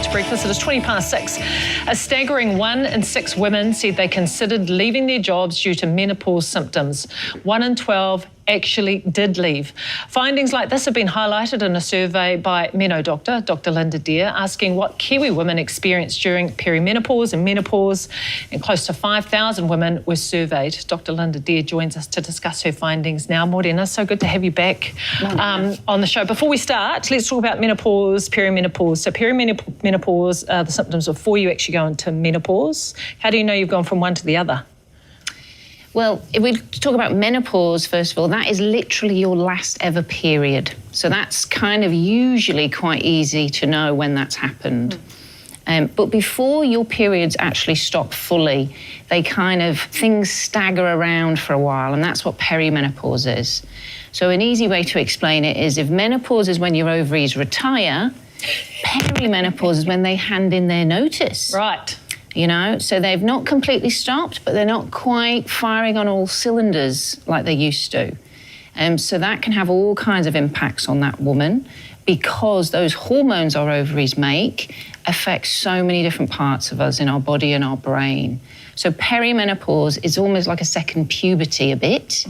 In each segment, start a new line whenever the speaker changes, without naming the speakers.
TVNZ Breakfast. It is 6:20. A staggering 1 in 6 women said they considered leaving their jobs due to menopause symptoms. 1 in 12 actually did leave. Findings like this have been highlighted in a survey by Menodoctor, Dr. Linda Deer, asking what Kiwi women experience during perimenopause and menopause, and close to 5,000 women were surveyed. Dr. Linda Deer joins us to discuss her findings now. Morena, so good to have you back on the show. Before we start, let's talk about menopause, perimenopause. So perimenopause are the symptoms before you actually go into menopause. How do you know you've gone from one to the other?
Well, if we talk about menopause, first of all, that is literally your last ever period. So that's kind of usually quite easy to know when that's happened. But before your periods actually stop fully, things stagger around for a while, and that's what perimenopause is. So an easy way to explain it is if menopause is when your ovaries retire, perimenopause is when they hand in their notice.
Right.
You know, so they've not completely stopped, but they're not quite firing on all cylinders like they used to. So that can have all kinds of impacts on that woman because those hormones our ovaries make affect so many different parts of us in our body and our brain. So perimenopause is almost like a second puberty a bit,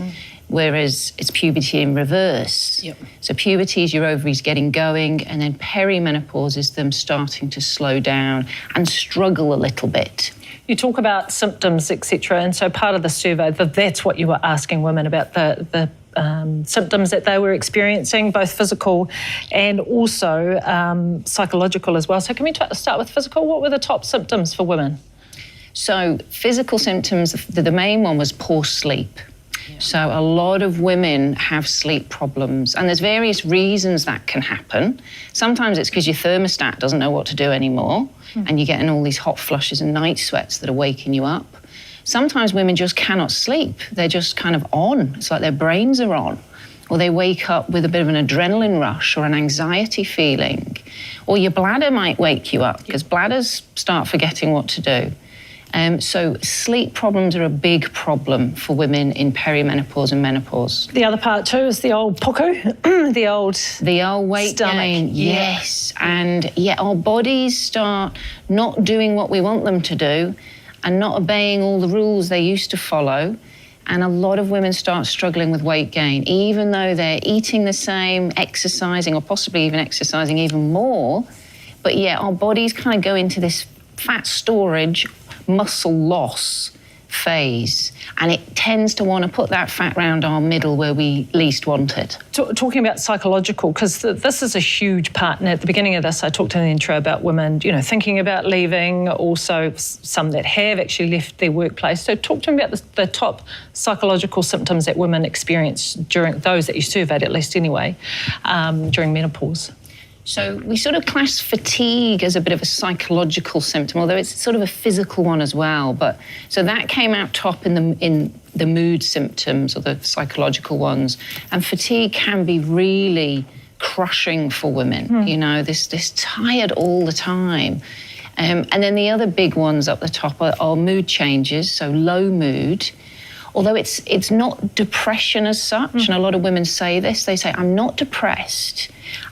whereas it's puberty in reverse.
Yep.
So puberty is your ovaries getting going, and then perimenopause is them starting to slow down and struggle a little bit.
You talk about symptoms, etc., and so part of the survey, that's what you were asking women about, the symptoms that they were experiencing, both physical and also psychological as well. So can we start with physical? What were the top symptoms for women?
So physical symptoms, the main one was poor sleep. So a lot of women have sleep problems, and there's various reasons that can happen. Sometimes it's because your thermostat doesn't know what to do anymore, and you're getting all these hot flushes and night sweats that are waking you up. Sometimes women just cannot sleep. They're just kind of on. It's like their brains are on. Or they wake up with a bit of an adrenaline rush or an anxiety feeling. Or your bladder might wake you up because bladders start forgetting what to do. So sleep problems are a big problem for women in perimenopause and menopause.
The other part too is the old puku, the old
weight
stomach.
gain. Yes, and our bodies start not doing what we want them to do and not obeying all the rules they used to follow. And a lot of women start struggling with weight gain, even though they're eating the same, exercising, or possibly even exercising even more. But our bodies kind of go into this fat storage, muscle loss phase, and it tends to want to put that fat round our middle where we least want it.
Talking about psychological, because this is a huge part, and at the beginning of this I talked in the intro about women, thinking about leaving, also some that have actually left their workplace. So talk to me about the top psychological symptoms that women experience during, those that you surveyed at least anyway, during menopause.
So we sort of class fatigue as a bit of a psychological symptom, although it's sort of a physical one as well. But so that came out top in the mood symptoms or the psychological ones. And fatigue can be really crushing for women. This tired all the time. And then the other big ones up the top are mood changes, so low mood. Although it's not depression as such, and a lot of women say this, they say, I'm not depressed,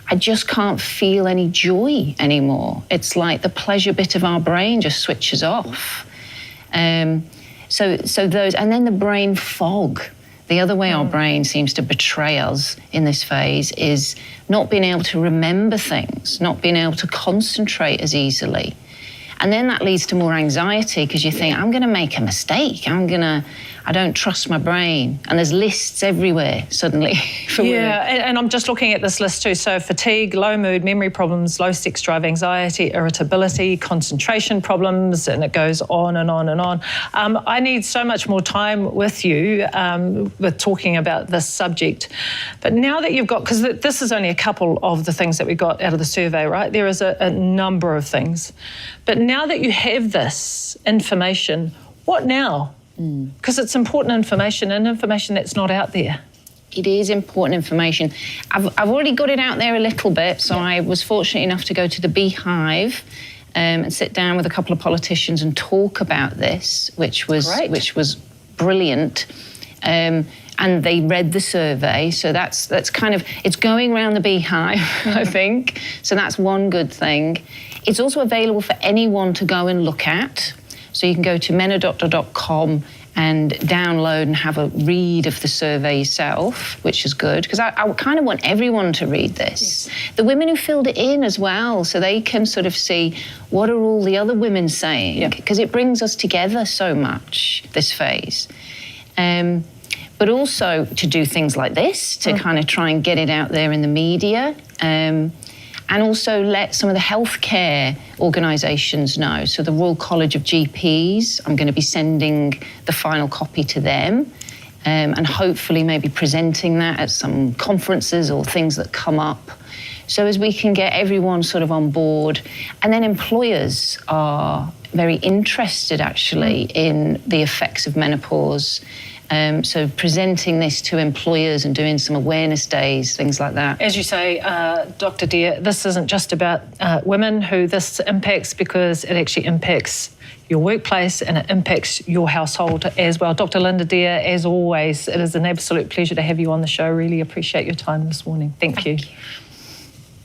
I just can't feel any joy anymore. It's like the pleasure bit of our brain just switches off. So those, and then the brain fog. The other way our brain seems to betray us in this phase is not being able to remember things, not being able to concentrate as easily. And then that leads to more anxiety because you think, I'm going to make a mistake. I don't trust my brain. And there's lists everywhere suddenly for women.
And I'm just looking at this list too. So fatigue, low mood, memory problems, low sex drive, anxiety, irritability, concentration problems, and it goes on and on and on. I need so much more time with you with talking about this subject. But now that you've got, because this is only a couple of the things that we got out of the survey, right? There is a number of things. But now that you have this information, what now? Because it's important information and information that's not out there.
It is important information. I've already got it out there a little bit, so I was fortunate enough to go to the Beehive and sit down with a couple of politicians and talk about this, which was brilliant. And and they read the survey. So that's kind of, it's going around the beehive, I think. So that's one good thing. It's also available for anyone to go and look at. So you can go to menodoctor.com and download and have a read of the survey yourself, which is good, because I kind of want everyone to read this. Yes. The women who filled it in as well, so they can sort of see what are all the other women saying, because it brings us together so much, this phase. But also to do things like this, to kind of try and get it out there in the media, and also let some of the healthcare organisations know. So the Royal College of GPs, I'm going to be sending the final copy to them, and hopefully maybe presenting that at some conferences or things that come up, so as we can get everyone sort of on board. And then employers are very interested actually in the effects of menopause. So presenting this to employers and doing some awareness days, things like that.
As you say, Dr. Dear, this isn't just about women who this impacts, because it actually impacts your workplace and it impacts your household as well. Dr. Linda Dear, as always, it is an absolute pleasure to have you on the show. Really appreciate your time this morning. Thank you.